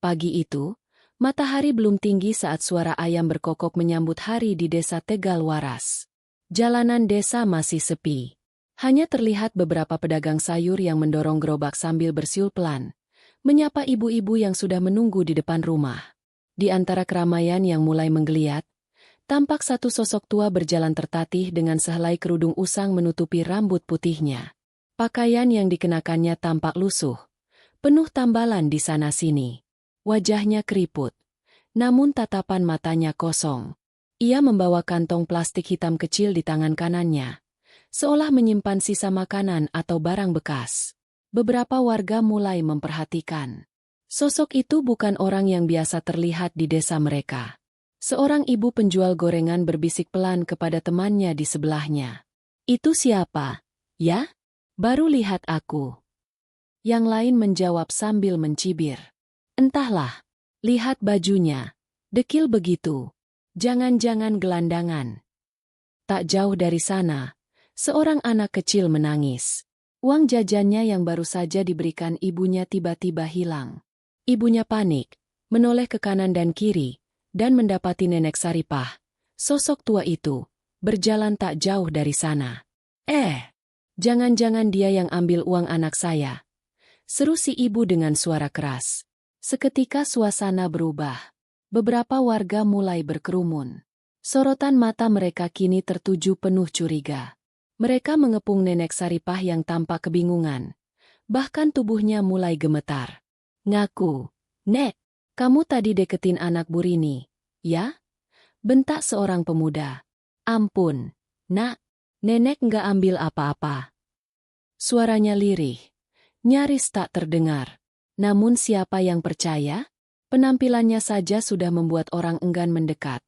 Pagi itu, matahari belum tinggi saat suara ayam berkokok menyambut hari di desa Tegal Waras. Jalanan desa masih sepi. Hanya terlihat beberapa pedagang sayur yang mendorong gerobak sambil bersiul pelan, menyapa ibu-ibu yang sudah menunggu di depan rumah. Di antara keramaian yang mulai menggeliat, tampak satu sosok tua berjalan tertatih dengan sehelai kerudung usang menutupi rambut putihnya. Pakaian yang dikenakannya tampak lusuh, penuh tambalan di sana-sini. Wajahnya keriput, namun tatapan matanya kosong. Ia membawa kantong plastik hitam kecil di tangan kanannya, seolah menyimpan sisa makanan atau barang bekas. Beberapa warga mulai memperhatikan. Sosok itu bukan orang yang biasa terlihat di desa mereka. Seorang ibu penjual gorengan berbisik pelan kepada temannya di sebelahnya. "Itu siapa? Ya? Baru lihat aku." Yang lain menjawab sambil mencibir. "Entahlah. Lihat bajunya. Dekil begitu. Jangan-jangan gelandangan." Tak jauh dari sana, seorang anak kecil menangis. Uang jajannya yang baru saja diberikan ibunya tiba-tiba hilang. Ibunya panik, menoleh ke kanan dan kiri, dan mendapati Nenek Saripah, sosok tua itu, berjalan tak jauh dari sana. Jangan-jangan dia yang ambil uang anak saya," seru si ibu dengan suara keras. Seketika suasana berubah. Beberapa warga mulai berkerumun. Sorotan mata mereka kini tertuju penuh curiga. Mereka mengepung Nenek Saripah yang tampak kebingungan. Bahkan tubuhnya mulai gemetar. "Ngaku, Nek, kamu tadi deketin anak Bu Rini, ya?" bentak seorang pemuda. "Ampun, Nak, Nenek nggak ambil apa-apa." Suaranya lirih, nyaris tak terdengar. Namun siapa yang percaya? Penampilannya saja sudah membuat orang enggan mendekat.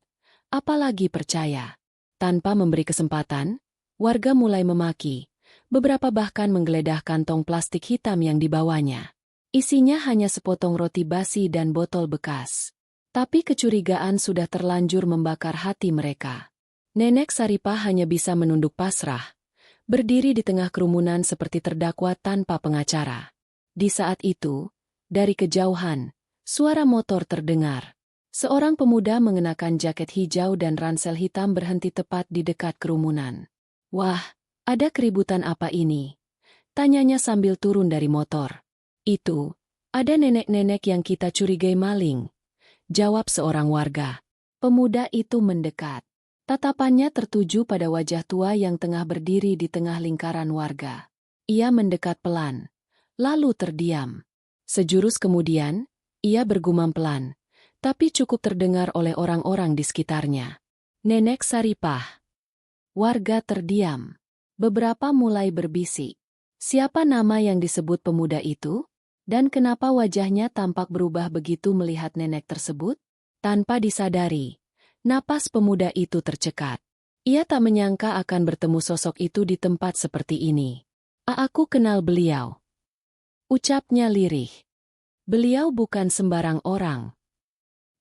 Apalagi percaya. Tanpa memberi kesempatan, warga mulai memaki. Beberapa bahkan menggeledah kantong plastik hitam yang dibawanya. Isinya hanya sepotong roti basi dan botol bekas. Tapi kecurigaan sudah terlanjur membakar hati mereka. Nenek Saripah hanya bisa menunduk pasrah, berdiri di tengah kerumunan seperti terdakwa tanpa pengacara. Di saat itu, dari kejauhan, suara motor terdengar. Seorang pemuda mengenakan jaket hijau dan ransel hitam berhenti tepat di dekat kerumunan. "Wah, ada keributan apa ini?" tanyanya sambil turun dari motor. "Itu, ada nenek-nenek yang kita curigai maling," jawab seorang warga. Pemuda itu mendekat. Tatapannya tertuju pada wajah tua yang tengah berdiri di tengah lingkaran warga. Ia mendekat pelan, lalu terdiam. Sejurus kemudian, ia bergumam pelan, tapi cukup terdengar oleh orang-orang di sekitarnya. "Nenek Saripah." Warga terdiam. Beberapa mulai berbisik. Siapa nama yang disebut pemuda itu? Dan kenapa wajahnya tampak berubah begitu melihat nenek tersebut? Tanpa disadari, napas pemuda itu tercekat. Ia tak menyangka akan bertemu sosok itu di tempat seperti ini. Aku kenal beliau," ucapnya lirih. Beliau bukan sembarang orang.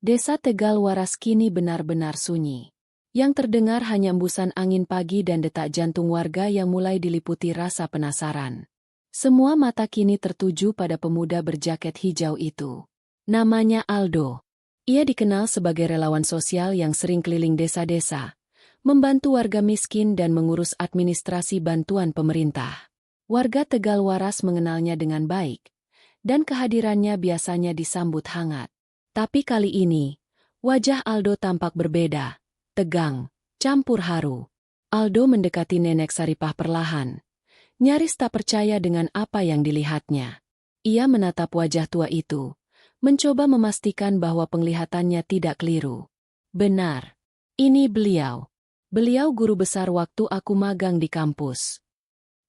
Desa Tegal Waras kini benar-benar sunyi. Yang terdengar hanya embusan angin pagi dan detak jantung warga yang mulai diliputi rasa penasaran. Semua mata kini tertuju pada pemuda berjaket hijau itu. Namanya Aldo. Ia dikenal sebagai relawan sosial yang sering keliling desa-desa, membantu warga miskin dan mengurus administrasi bantuan pemerintah. Warga Tegal Waras mengenalnya dengan baik, dan kehadirannya biasanya disambut hangat. Tapi kali ini, wajah Aldo tampak berbeda, tegang, campur haru. Aldo mendekati Nenek Saripah perlahan, nyaris tak percaya dengan apa yang dilihatnya. Ia menatap wajah tua itu, mencoba memastikan bahwa penglihatannya tidak keliru. "Benar, ini beliau. Beliau guru besar waktu aku magang di kampus."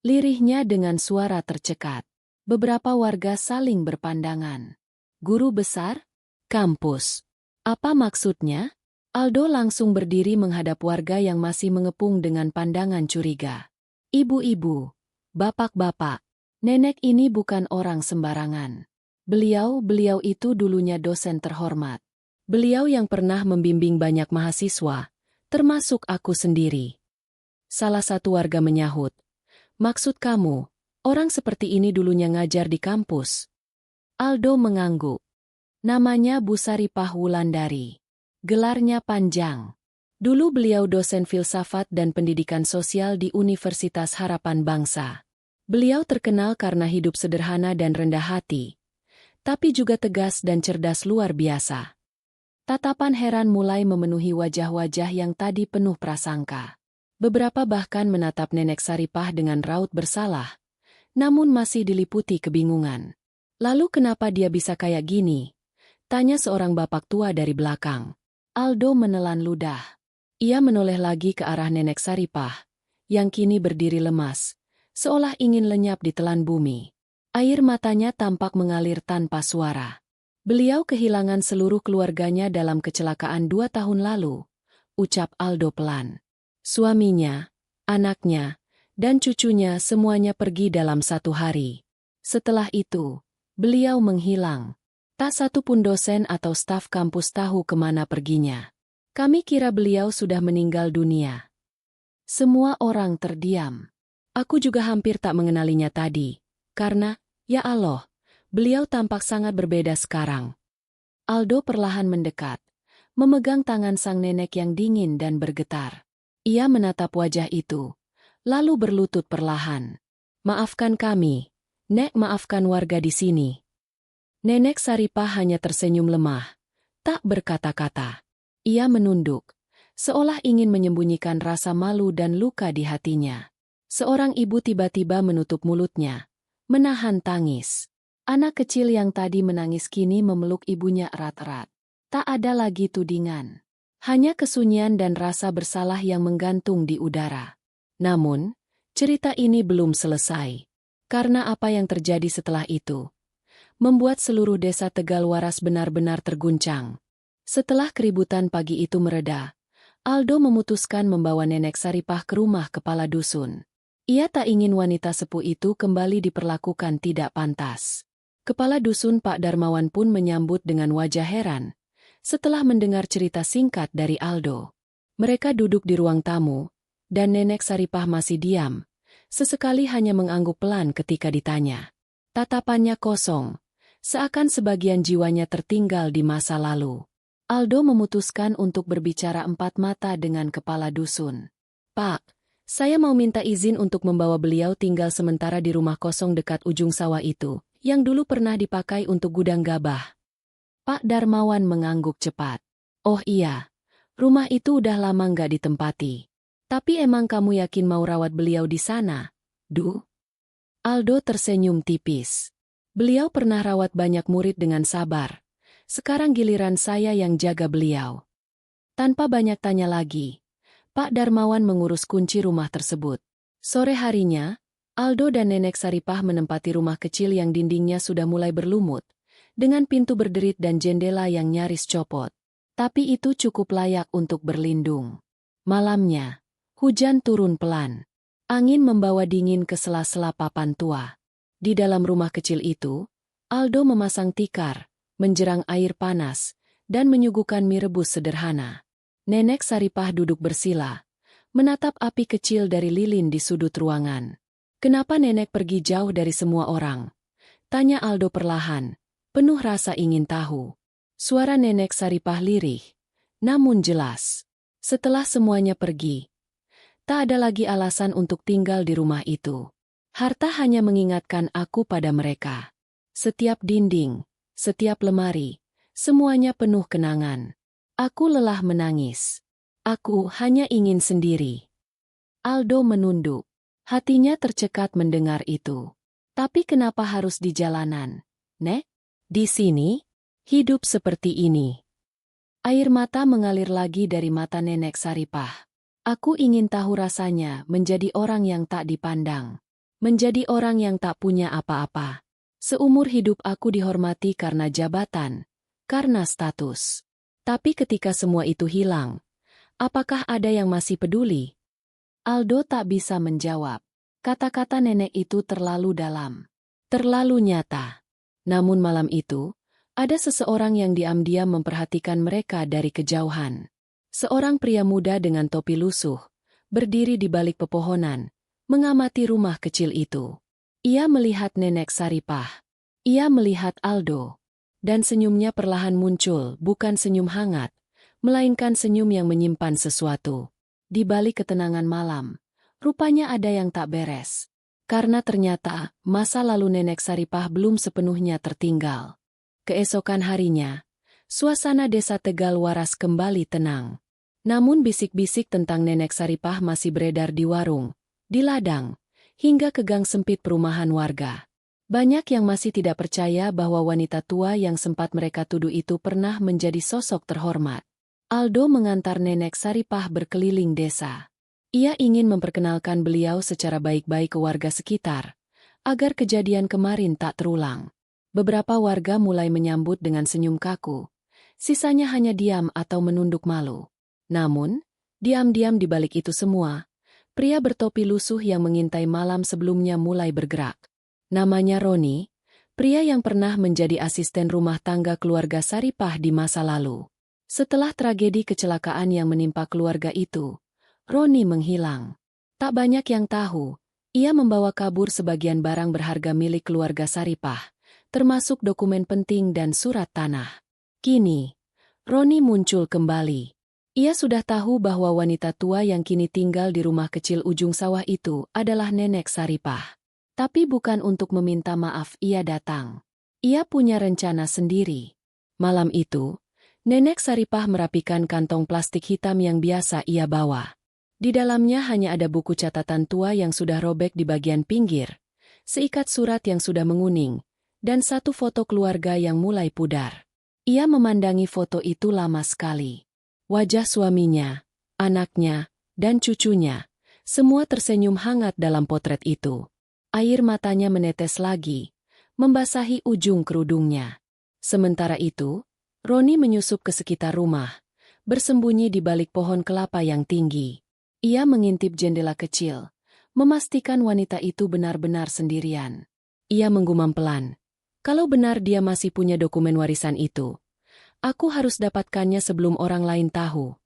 Lirihnya dengan suara tercekat. Beberapa warga saling berpandangan. "Guru besar? Kampus? Apa maksudnya?" Aldo langsung berdiri menghadap warga yang masih mengepung dengan pandangan curiga. "Ibu-ibu, bapak-bapak, nenek ini bukan orang sembarangan. Beliau itu dulunya dosen terhormat. Beliau yang pernah membimbing banyak mahasiswa, termasuk aku sendiri." Salah satu warga menyahut, "Maksud kamu, orang seperti ini dulunya ngajar di kampus?" Aldo mengangguk. Namanya Bu Saripah Wulandari. Gelarnya panjang. Dulu beliau dosen filsafat dan pendidikan sosial di Universitas Harapan Bangsa. Beliau terkenal karena hidup sederhana dan rendah hati, tapi juga tegas dan cerdas luar biasa. Tatapan heran mulai memenuhi wajah-wajah yang tadi penuh prasangka. Beberapa bahkan menatap Nenek Saripah dengan raut bersalah, namun masih diliputi kebingungan. Lalu kenapa dia bisa kayak gini? Tanya seorang bapak tua dari belakang. Aldo menelan ludah. Ia menoleh lagi ke arah Nenek Saripah, yang kini berdiri lemas, seolah ingin lenyap di telan bumi. Air matanya tampak mengalir tanpa suara. Beliau kehilangan seluruh keluarganya dalam kecelakaan 2 tahun lalu, ucap Aldo pelan. Suaminya, anaknya, dan cucunya semuanya pergi dalam 1 hari. Setelah itu, beliau menghilang. Tak satu pun dosen atau staf kampus tahu kemana perginya. Kami kira beliau sudah meninggal dunia. Semua orang terdiam. Aku juga hampir tak mengenalinya tadi, karena, ya Allah, beliau tampak sangat berbeda sekarang. Aldo perlahan mendekat, memegang tangan sang nenek yang dingin dan bergetar. Ia menatap wajah itu, lalu berlutut perlahan. Maafkan kami, Nek, maafkan warga di sini. Nenek Saripah hanya tersenyum lemah, tak berkata-kata. Ia menunduk, seolah ingin menyembunyikan rasa malu dan luka di hatinya. Seorang ibu tiba-tiba menutup mulutnya, menahan tangis. Anak kecil yang tadi menangis kini memeluk ibunya erat-erat. Tak ada lagi tudingan. Hanya kesunyian dan rasa bersalah yang menggantung di udara. Namun, cerita ini belum selesai. Karena apa yang terjadi setelah itu membuat seluruh desa Tegal Waras benar-benar terguncang. Setelah keributan pagi itu mereda, Aldo memutuskan membawa Nenek Saripah ke rumah kepala dusun. Ia tak ingin wanita sepuh itu kembali diperlakukan tidak pantas. Kepala dusun Pak Darmawan pun menyambut dengan wajah heran setelah mendengar cerita singkat dari Aldo. Mereka duduk di ruang tamu, dan Nenek Saripah masih diam, sesekali hanya mengangguk pelan ketika ditanya. Tatapannya kosong, seakan sebagian jiwanya tertinggal di masa lalu. Aldo memutuskan untuk berbicara empat mata dengan kepala dusun. Pak, saya mau minta izin untuk membawa beliau tinggal sementara di rumah kosong dekat ujung sawah itu, yang dulu pernah dipakai untuk gudang gabah. Pak Darmawan mengangguk cepat. Oh iya, rumah itu udah lama nggak ditempati. Tapi emang kamu yakin mau rawat beliau di sana, Du? Aldo tersenyum tipis. Beliau pernah rawat banyak murid dengan sabar. Sekarang giliran saya yang jaga beliau. Tanpa banyak tanya lagi, Pak Darmawan mengurus kunci rumah tersebut. Sore harinya, Aldo dan Nenek Saripah menempati rumah kecil yang dindingnya sudah mulai berlumut, dengan pintu berderit dan jendela yang nyaris copot. Tapi itu cukup layak untuk berlindung. Malamnya, hujan turun pelan. Angin membawa dingin ke sela-sela papan tua. Di dalam rumah kecil itu, Aldo memasang tikar, menjerang air panas, dan menyuguhkan mie rebus sederhana. Nenek Saripah duduk bersila, menatap api kecil dari lilin di sudut ruangan. Kenapa nenek pergi jauh dari semua orang? Tanya Aldo perlahan, penuh rasa ingin tahu. Suara Nenek Saripah lirih, namun jelas. Setelah semuanya pergi, tak ada lagi alasan untuk tinggal di rumah itu. Harta hanya mengingatkan aku pada mereka. Setiap dinding, setiap lemari, semuanya penuh kenangan. Aku lelah menangis. Aku hanya ingin sendiri. Aldo menunduk. Hatinya tercekat mendengar itu. Tapi kenapa harus di jalanan, Nek? Di sini, hidup seperti ini. Air mata mengalir lagi dari mata Nenek Saripah. Aku ingin tahu rasanya menjadi orang yang tak dipandang. Menjadi orang yang tak punya apa-apa. Seumur hidup aku dihormati karena jabatan, karena status. Tapi ketika semua itu hilang, apakah ada yang masih peduli? Aldo tak bisa menjawab. Kata-kata nenek itu terlalu dalam, terlalu nyata. Namun malam itu, ada seseorang yang diam-diam memperhatikan mereka dari kejauhan. Seorang pria muda dengan topi lusuh, berdiri di balik pepohonan, mengamati rumah kecil itu. Ia melihat Nenek Saripah. Ia melihat Aldo. Dan senyumnya perlahan muncul, bukan senyum hangat, melainkan senyum yang menyimpan sesuatu. Di balik ketenangan malam, rupanya ada yang tak beres. Karena ternyata, masa lalu Nenek Saripah belum sepenuhnya tertinggal. Keesokan harinya, suasana desa Tegal Waras kembali tenang. Namun bisik-bisik tentang Nenek Saripah masih beredar di warung, di ladang, hingga ke gang sempit perumahan warga. Banyak yang masih tidak percaya bahwa wanita tua yang sempat mereka tuduh itu pernah menjadi sosok terhormat. Aldo mengantar Nenek Saripah berkeliling desa. Ia ingin memperkenalkan beliau secara baik-baik ke warga sekitar, agar kejadian kemarin tak terulang. Beberapa warga mulai menyambut dengan senyum kaku, sisanya hanya diam atau menunduk malu. Namun, diam-diam di balik itu semua, pria bertopi lusuh yang mengintai malam sebelumnya mulai bergerak. Namanya Roni, pria yang pernah menjadi asisten rumah tangga keluarga Saripah di masa lalu. Setelah tragedi kecelakaan yang menimpa keluarga itu, Roni menghilang. Tak banyak yang tahu, ia membawa kabur sebagian barang berharga milik keluarga Saripah, termasuk dokumen penting dan surat tanah. Kini, Roni muncul kembali. Ia sudah tahu bahwa wanita tua yang kini tinggal di rumah kecil ujung sawah itu adalah Nenek Saripah. Tapi bukan untuk meminta maaf ia datang. Ia punya rencana sendiri. Malam itu, Nenek Saripah merapikan kantong plastik hitam yang biasa ia bawa. Di dalamnya hanya ada buku catatan tua yang sudah robek di bagian pinggir, seikat surat yang sudah menguning, dan satu foto keluarga yang mulai pudar. Ia memandangi foto itu lama sekali. Wajah suaminya, anaknya, dan cucunya, semua tersenyum hangat dalam potret itu. Air matanya menetes lagi, membasahi ujung kerudungnya. Sementara itu, Roni menyusup ke sekitar rumah, bersembunyi di balik pohon kelapa yang tinggi. Ia mengintip jendela kecil, memastikan wanita itu benar-benar sendirian. Ia menggumam pelan. Kalau benar dia masih punya dokumen warisan itu, aku harus dapatkannya sebelum orang lain tahu.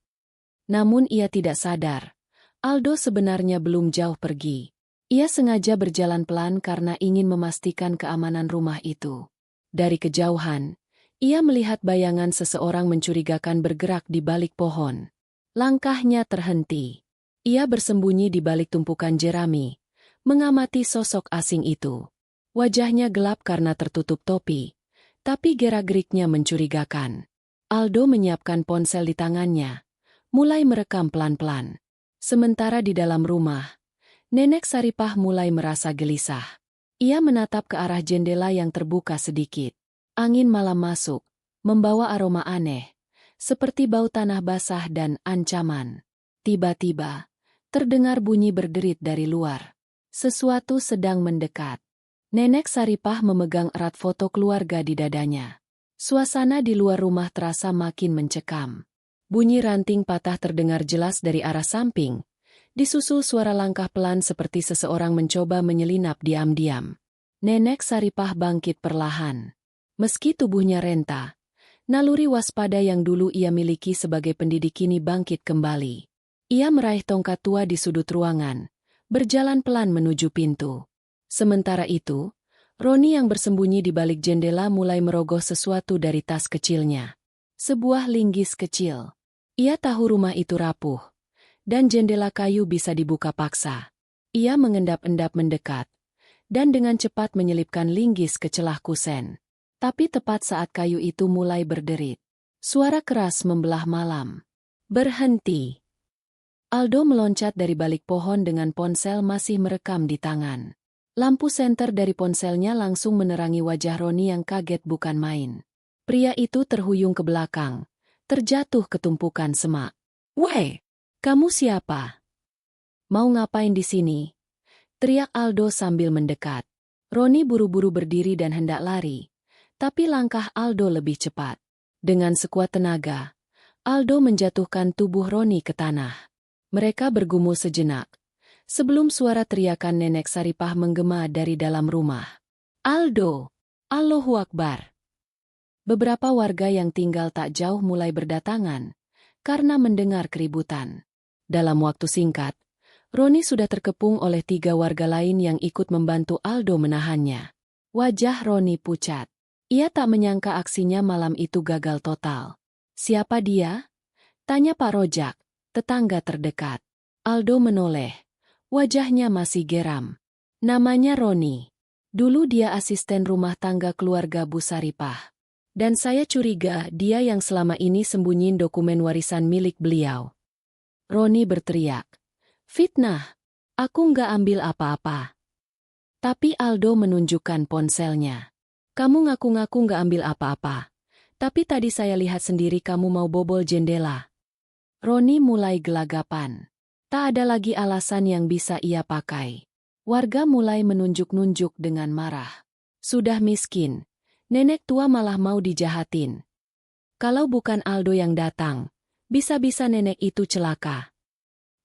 Namun ia tidak sadar, Aldo sebenarnya belum jauh pergi. Ia sengaja berjalan pelan karena ingin memastikan keamanan rumah itu. Dari kejauhan, ia melihat bayangan seseorang mencurigakan bergerak di balik pohon. Langkahnya terhenti. Ia bersembunyi di balik tumpukan jerami, mengamati sosok asing itu. Wajahnya gelap karena tertutup topi, tapi gerak-geriknya mencurigakan. Aldo menyiapkan ponsel di tangannya, mulai merekam pelan-pelan. Sementara di dalam rumah, Nenek Saripah mulai merasa gelisah. Ia menatap ke arah jendela yang terbuka sedikit. Angin malam masuk, membawa aroma aneh, seperti bau tanah basah dan ancaman. Tiba-tiba, terdengar bunyi berderit dari luar. Sesuatu sedang mendekat. Nenek Saripah memegang erat foto keluarga di dadanya. Suasana di luar rumah terasa makin mencekam. Bunyi ranting patah terdengar jelas dari arah samping, disusul suara langkah pelan seperti seseorang mencoba menyelinap diam-diam. Nenek Saripah bangkit perlahan. Meski tubuhnya renta, naluri waspada yang dulu ia miliki sebagai pendidik kini bangkit kembali. Ia meraih tongkat tua di sudut ruangan, berjalan pelan menuju pintu. Sementara itu, Roni yang bersembunyi di balik jendela mulai merogoh sesuatu dari tas kecilnya. Sebuah linggis kecil. Ia tahu rumah itu rapuh, dan jendela kayu bisa dibuka paksa. Ia mengendap-endap mendekat, dan dengan cepat menyelipkan linggis ke celah kusen. Tapi tepat saat kayu itu mulai berderit, suara keras membelah malam. Berhenti. Aldo meloncat dari balik pohon dengan ponsel masih merekam di tangan. Lampu senter dari ponselnya langsung menerangi wajah Roni yang kaget bukan main. Pria itu terhuyung ke belakang, terjatuh ke tumpukan semak. "Weh, kamu siapa? Mau ngapain di sini?" teriak Aldo sambil mendekat. Roni buru-buru berdiri dan hendak lari, tapi langkah Aldo lebih cepat. Dengan sekuat tenaga, Aldo menjatuhkan tubuh Roni ke tanah. Mereka bergumul sejenak, sebelum suara teriakan Nenek Saripah menggema dari dalam rumah. "Aldo! Allahu Akbar!" Beberapa warga yang tinggal tak jauh mulai berdatangan, karena mendengar keributan. Dalam waktu singkat, Roni sudah terkepung oleh 3 warga lain yang ikut membantu Aldo menahannya. Wajah Roni pucat. Ia tak menyangka aksinya malam itu gagal total. Siapa dia? Tanya Pak Rojak, tetangga terdekat. Aldo menoleh. Wajahnya masih geram. Namanya Roni. Dulu dia asisten rumah tangga keluarga Bu Saripah. Dan saya curiga dia yang selama ini sembunyiin dokumen warisan milik beliau. Roni berteriak. Fitnah. Aku nggak ambil apa-apa. Tapi Aldo menunjukkan ponselnya. Kamu ngaku-ngaku nggak ambil apa-apa. Tapi tadi saya lihat sendiri kamu mau bobol jendela. Roni mulai gelagapan. Tak ada lagi alasan yang bisa ia pakai. Warga mulai menunjuk-nunjuk dengan marah. Sudah miskin. Nenek tua malah mau dijahatin. Kalau bukan Aldo yang datang, bisa-bisa nenek itu celaka.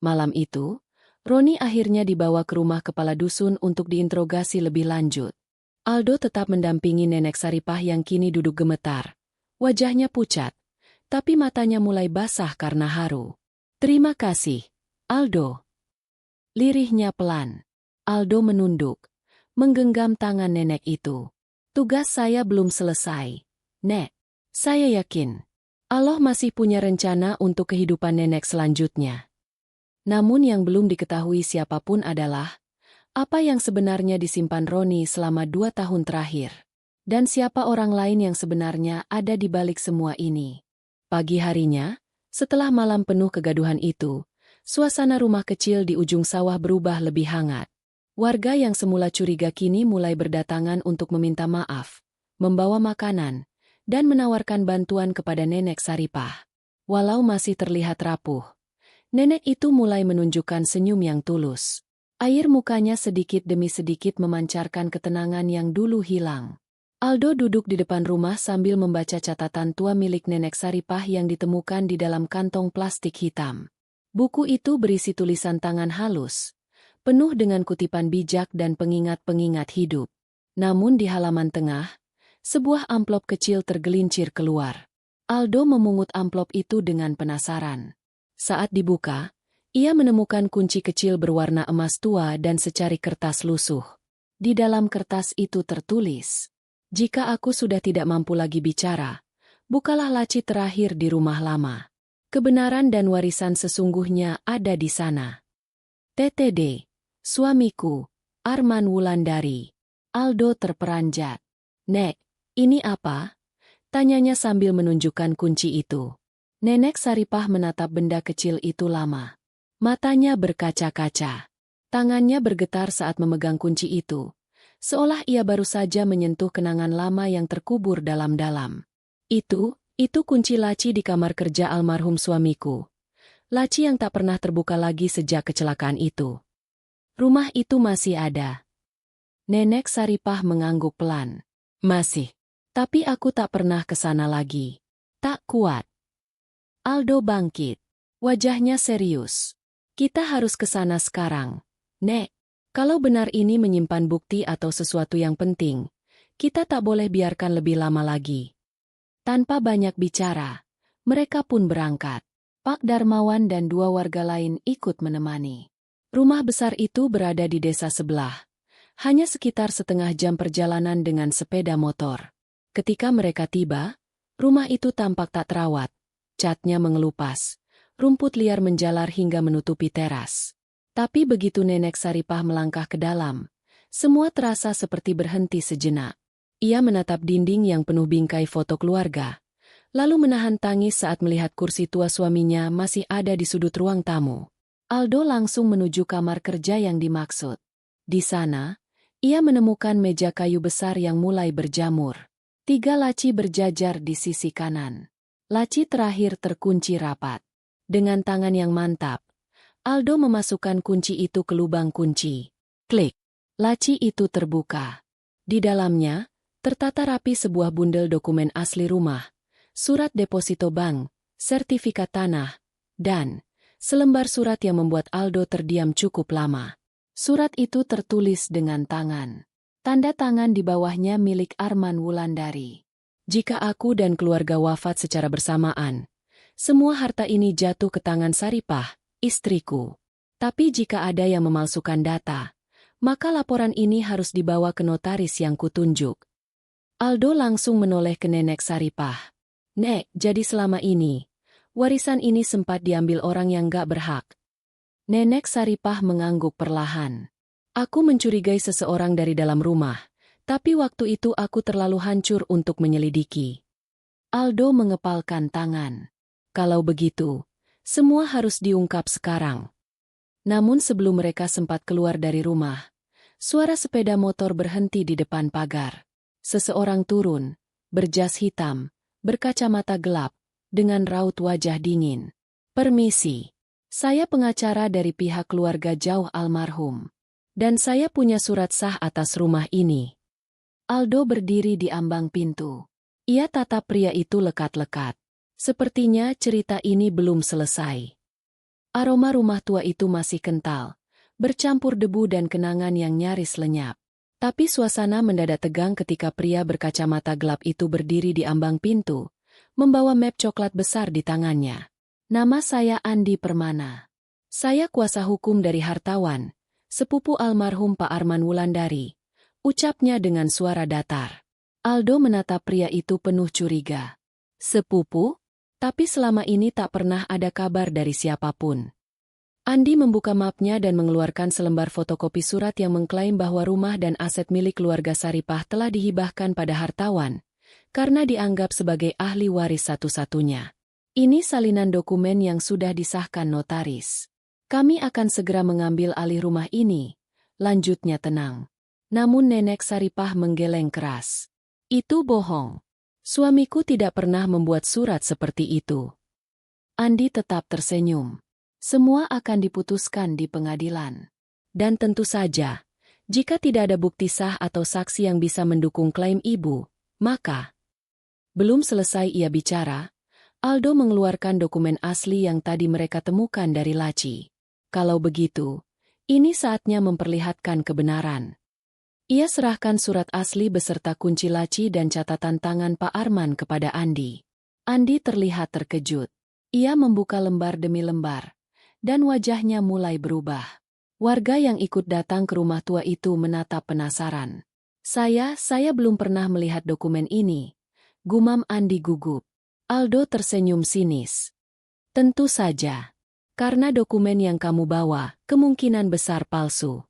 Malam itu, Roni akhirnya dibawa ke rumah kepala dusun untuk diinterogasi lebih lanjut. Aldo tetap mendampingi Nenek Saripah yang kini duduk gemetar. Wajahnya pucat, tapi matanya mulai basah karena haru. Terima kasih, Aldo. Lirihnya pelan. Aldo menunduk, menggenggam tangan nenek itu. Tugas saya belum selesai, Nek. Saya yakin Allah masih punya rencana untuk kehidupan nenek selanjutnya. Namun yang belum diketahui siapapun adalah apa yang sebenarnya disimpan Roni selama 2 tahun terakhir. Dan siapa orang lain yang sebenarnya ada di balik semua ini. Pagi harinya, setelah malam penuh kegaduhan itu, suasana rumah kecil di ujung sawah berubah lebih hangat. Warga yang semula curiga kini mulai berdatangan untuk meminta maaf, membawa makanan, dan menawarkan bantuan kepada Nenek Saripah. Walau masih terlihat rapuh, nenek itu mulai menunjukkan senyum yang tulus. Air mukanya sedikit demi sedikit memancarkan ketenangan yang dulu hilang. Aldo duduk di depan rumah sambil membaca catatan tua milik Nenek Saripah yang ditemukan di dalam kantong plastik hitam. Buku itu berisi tulisan tangan halus, penuh dengan kutipan bijak dan pengingat-pengingat hidup. Namun di halaman tengah, sebuah amplop kecil tergelincir keluar. Aldo memungut amplop itu dengan penasaran. Saat dibuka, ia menemukan kunci kecil berwarna emas tua dan secari kertas lusuh. Di dalam kertas itu tertulis, "Jika aku sudah tidak mampu lagi bicara, bukalah laci terakhir di rumah lama. Kebenaran dan warisan sesungguhnya ada di sana. TTD. Suamiku, Arman Wulandari." Aldo terperanjat. "Nek, ini apa?" tanyanya sambil menunjukkan kunci itu. Nenek Saripah menatap benda kecil itu lama. Matanya berkaca-kaca. Tangannya bergetar saat memegang kunci itu, seolah ia baru saja menyentuh kenangan lama yang terkubur dalam-dalam. Itu kunci laci di kamar kerja almarhum suamiku. Laci yang tak pernah terbuka lagi sejak kecelakaan itu. Rumah itu masih ada. Nenek Saripah mengangguk pelan. Masih. Tapi aku tak pernah ke sana lagi. Tak kuat. Aldo bangkit. Wajahnya serius. Kita harus ke sana sekarang. Nek, kalau benar ini menyimpan bukti atau sesuatu yang penting, kita tak boleh biarkan lebih lama lagi. Tanpa banyak bicara, mereka pun berangkat. Pak Darmawan dan 2 warga lain ikut menemani. Rumah besar itu berada di desa sebelah. Hanya sekitar setengah jam perjalanan dengan sepeda motor. Ketika mereka tiba, rumah itu tampak tak terawat. Catnya mengelupas. Rumput liar menjalar hingga menutupi teras. Tapi begitu Nenek Saripah melangkah ke dalam, semua terasa seperti berhenti sejenak. Ia menatap dinding yang penuh bingkai foto keluarga, lalu menahan tangis saat melihat kursi tua suaminya masih ada di sudut ruang tamu. Aldo langsung menuju kamar kerja yang dimaksud. Di sana, ia menemukan meja kayu besar yang mulai berjamur. 3 laci berjajar di sisi kanan. Laci terakhir terkunci rapat. Dengan tangan yang mantap, Aldo memasukkan kunci itu ke lubang kunci. Klik. Laci itu terbuka. Di dalamnya, tertata rapi sebuah bundel dokumen asli rumah, surat deposito bank, sertifikat tanah, dan selembar surat yang membuat Aldo terdiam cukup lama. Surat itu tertulis dengan tangan. Tanda tangan di bawahnya milik Arman Wulandari. Jika aku dan keluarga wafat secara bersamaan, semua harta ini jatuh ke tangan Saripah, istriku. Tapi jika ada yang memalsukan data, maka laporan ini harus dibawa ke notaris yang kutunjuk. Aldo langsung menoleh ke Nenek Saripah. Nek, jadi selama ini, warisan ini sempat diambil orang yang gak berhak. Nenek Saripah mengangguk perlahan. Aku mencurigai seseorang dari dalam rumah, tapi waktu itu aku terlalu hancur untuk menyelidiki. Aldo mengepalkan tangan. Kalau begitu, semua harus diungkap sekarang. Namun sebelum mereka sempat keluar dari rumah, suara sepeda motor berhenti di depan pagar. Seseorang turun, berjas hitam, berkacamata gelap, dengan raut wajah dingin. Permisi. Saya pengacara dari pihak keluarga jauh almarhum. Dan saya punya surat sah atas rumah ini. Aldo berdiri di ambang pintu. Ia tatap pria itu lekat-lekat. Sepertinya cerita ini belum selesai. Aroma rumah tua itu masih kental, bercampur debu dan kenangan yang nyaris lenyap. Tapi suasana mendadak tegang ketika pria berkacamata gelap itu berdiri di ambang pintu, membawa map coklat besar di tangannya. Nama saya Andi Permana. Saya kuasa hukum dari hartawan, sepupu almarhum Pak Arman Wulandari, ucapnya dengan suara datar. Aldo menatap pria itu penuh curiga. Sepupu? Tapi selama ini tak pernah ada kabar dari siapapun. Andi membuka mapnya dan mengeluarkan selembar fotokopi surat yang mengklaim bahwa rumah dan aset milik keluarga Saripah telah dihibahkan pada hartawan, karena dianggap sebagai ahli waris satu-satunya. Ini salinan dokumen yang sudah disahkan notaris. Kami akan segera mengambil alih rumah ini, lanjutnya tenang. Namun Nenek Saripah menggeleng keras. Itu bohong. Suamiku tidak pernah membuat surat seperti itu. Andi tetap tersenyum. Semua akan diputuskan di pengadilan. Dan tentu saja, jika tidak ada bukti sah atau saksi yang bisa mendukung klaim ibu, maka... Belum selesai ia bicara, Aldo mengeluarkan dokumen asli yang tadi mereka temukan dari laci. Kalau begitu, ini saatnya memperlihatkan kebenaran. Ia serahkan surat asli beserta kunci laci dan catatan tangan Pak Arman kepada Andi. Andi terlihat terkejut. Ia membuka lembar demi lembar, dan wajahnya mulai berubah. Warga yang ikut datang ke rumah tua itu menatap penasaran. Saya belum pernah melihat dokumen ini, gumam Andi gugup. Aldo tersenyum sinis. Tentu saja. Karena dokumen yang kamu bawa, kemungkinan besar palsu.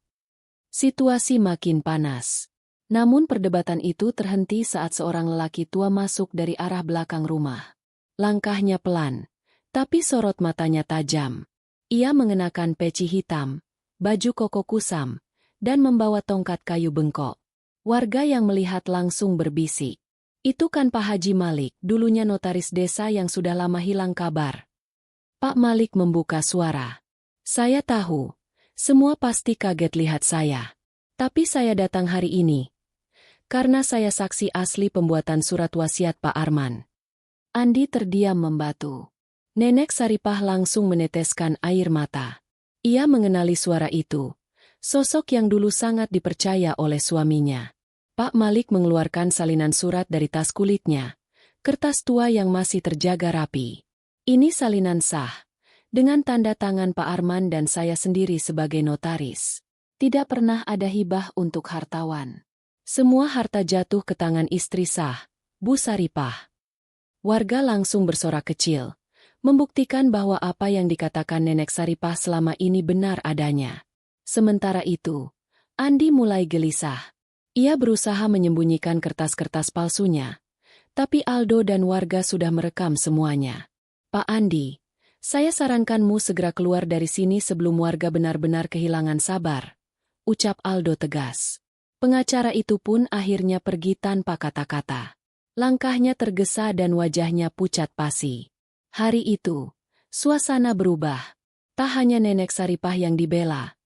Situasi makin panas. Namun perdebatan itu terhenti saat seorang lelaki tua masuk dari arah belakang rumah. Langkahnya pelan, tapi sorot matanya tajam. Ia mengenakan peci hitam, baju koko kusam, dan membawa tongkat kayu bengkok. Warga yang melihat langsung berbisik. Itu kan Pak Haji Malik, dulunya notaris desa yang sudah lama hilang kabar. Pak Malik membuka suara. Saya tahu, semua pasti kaget lihat saya. Tapi saya datang hari ini, karena saya saksi asli pembuatan surat wasiat Pak Arman. Andi terdiam membatu. Nenek Saripah langsung meneteskan air mata. Ia mengenali suara itu, sosok yang dulu sangat dipercaya oleh suaminya. Pak Malik mengeluarkan salinan surat dari tas kulitnya, kertas tua yang masih terjaga rapi. Ini salinan sah, dengan tanda tangan Pak Arman dan saya sendiri sebagai notaris. Tidak pernah ada hibah untuk hartawan. Semua harta jatuh ke tangan istri sah, Bu Saripah. Warga langsung bersorak kecil, membuktikan bahwa apa yang dikatakan Nenek Saripah selama ini benar adanya. Sementara itu, Andi mulai gelisah. Ia berusaha menyembunyikan kertas-kertas palsunya, tapi Aldo dan warga sudah merekam semuanya. Pak Andi, saya sarankanmu segera keluar dari sini sebelum warga benar-benar kehilangan sabar, ucap Aldo tegas. Pengacara itu pun akhirnya pergi tanpa kata-kata. Langkahnya tergesa dan wajahnya pucat pasi. Hari itu, suasana berubah. Tak hanya Nenek Saripah yang dibela,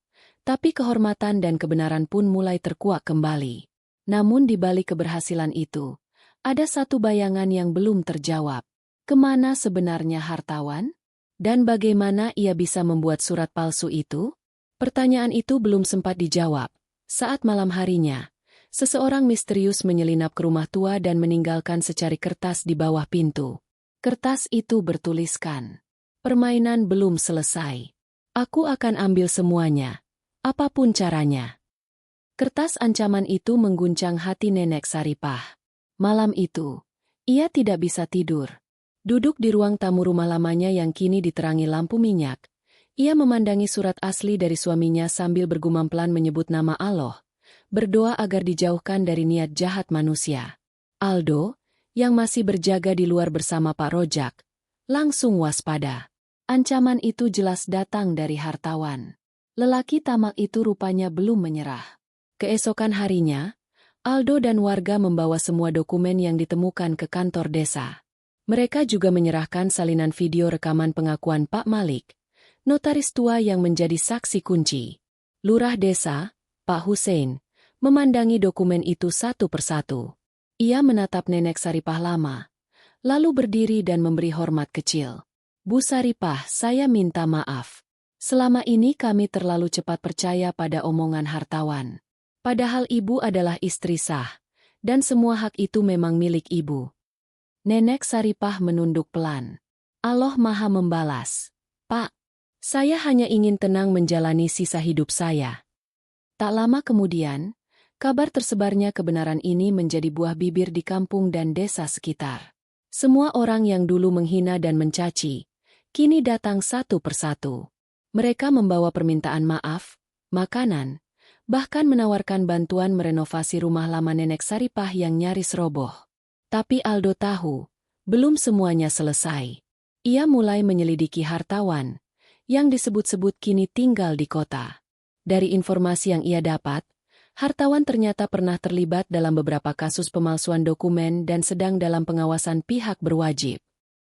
tapi kehormatan dan kebenaran pun mulai terkuak kembali. Namun di balik keberhasilan itu, ada satu bayangan yang belum terjawab. Kemana sebenarnya hartawan? Dan bagaimana ia bisa membuat surat palsu itu? Pertanyaan itu belum sempat dijawab. Saat malam harinya, seseorang misterius menyelinap ke rumah tua dan meninggalkan secari kertas di bawah pintu. Kertas itu bertuliskan, "Permainan belum selesai. Aku akan ambil semuanya, apapun caranya." Kertas ancaman itu mengguncang hati Nenek Saripah. Malam itu, ia tidak bisa tidur. Duduk di ruang tamu rumah lamanya yang kini diterangi lampu minyak, ia memandangi surat asli dari suaminya sambil bergumam pelan menyebut nama Allah, berdoa agar dijauhkan dari niat jahat manusia. Aldo, yang masih berjaga di luar bersama Pak Rojak, langsung waspada. Ancaman itu jelas datang dari hartawan. Lelaki tamak itu rupanya belum menyerah. Keesokan harinya, Aldo dan warga membawa semua dokumen yang ditemukan ke kantor desa. Mereka juga menyerahkan salinan video rekaman pengakuan Pak Malik, notaris tua yang menjadi saksi kunci. Lurah desa, Pak Hussein, memandangi dokumen itu satu persatu. Ia menatap Nenek Saripah lama, lalu berdiri dan memberi hormat kecil. Bu Saripah, saya minta maaf. Selama ini kami terlalu cepat percaya pada omongan hartawan. Padahal ibu adalah istri sah, dan semua hak itu memang milik ibu. Nenek Saripah menunduk pelan. Allah Maha membalas. Pak, saya hanya ingin tenang menjalani sisa hidup saya. Tak lama kemudian, kabar tersebarnya kebenaran ini menjadi buah bibir di kampung dan desa sekitar. Semua orang yang dulu menghina dan mencaci, kini datang satu persatu. Mereka membawa permintaan maaf, makanan, bahkan menawarkan bantuan merenovasi rumah lama Nenek Saripah yang nyaris roboh. Tapi Aldo tahu, belum semuanya selesai. Ia mulai menyelidiki hartawan, yang disebut-sebut kini tinggal di kota. Dari informasi yang ia dapat, hartawan ternyata pernah terlibat dalam beberapa kasus pemalsuan dokumen dan sedang dalam pengawasan pihak berwajib.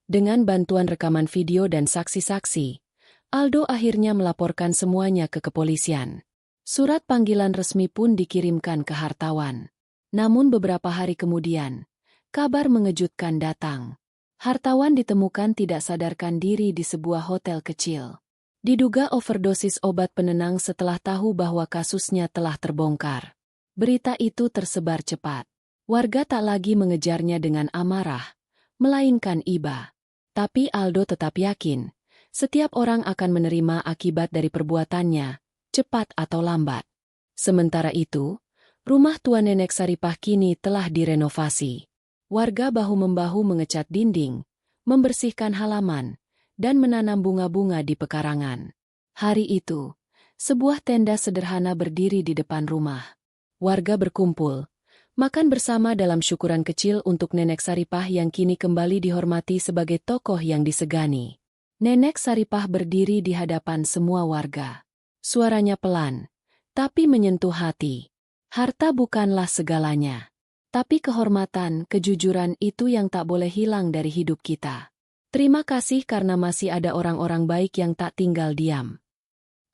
Dengan bantuan rekaman video dan saksi-saksi, Aldo akhirnya melaporkan semuanya ke kepolisian. Surat panggilan resmi pun dikirimkan ke hartawan. Namun beberapa hari kemudian, kabar mengejutkan datang. Hartawan ditemukan tidak sadarkan diri di sebuah hotel kecil. Diduga overdosis obat penenang setelah tahu bahwa kasusnya telah terbongkar. Berita itu tersebar cepat. Warga tak lagi mengejarnya dengan amarah, melainkan iba. Tapi Aldo tetap yakin, setiap orang akan menerima akibat dari perbuatannya, cepat atau lambat. Sementara itu, rumah tua Nenek Saripah kini telah direnovasi. Warga bahu-membahu mengecat dinding, membersihkan halaman, dan menanam bunga-bunga di pekarangan. Hari itu, sebuah tenda sederhana berdiri di depan rumah. Warga berkumpul, makan bersama dalam syukuran kecil untuk Nenek Saripah yang kini kembali dihormati sebagai tokoh yang disegani. Nenek Saripah berdiri di hadapan semua warga. Suaranya pelan, tapi menyentuh hati. Harta bukanlah segalanya. Tapi kehormatan, kejujuran itu yang tak boleh hilang dari hidup kita. Terima kasih karena masih ada orang-orang baik yang tak tinggal diam.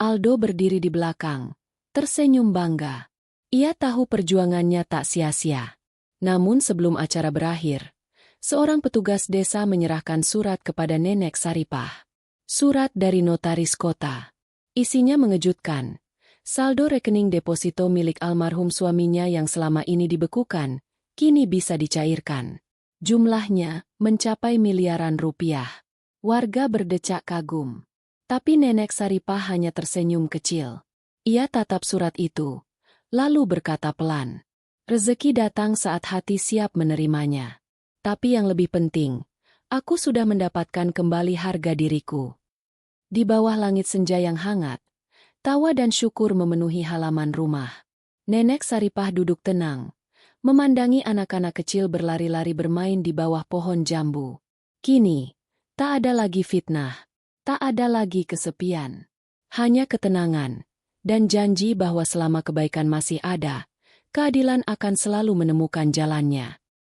Aldo berdiri di belakang, tersenyum bangga. Ia tahu perjuangannya tak sia-sia. Namun sebelum acara berakhir, seorang petugas desa menyerahkan surat kepada Nenek Saripah. Surat dari notaris kota. Isinya mengejutkan. Saldo rekening deposito milik almarhum suaminya yang selama ini dibekukan, kini bisa dicairkan. Jumlahnya mencapai miliaran rupiah. Warga berdecak kagum. Tapi Nenek Saripah hanya tersenyum kecil. Ia tatap surat itu, lalu berkata pelan. Rezeki datang saat hati siap menerimanya. Tapi yang lebih penting, aku sudah mendapatkan kembali harga diriku. Di bawah langit senja yang hangat, tawa dan syukur memenuhi halaman rumah. Nenek Saripah duduk tenang, memandangi anak-anak kecil berlari-lari bermain di bawah pohon jambu. Kini, tak ada lagi fitnah, tak ada lagi kesepian. Hanya ketenangan, dan janji bahwa selama kebaikan masih ada, keadilan akan selalu menemukan jalannya.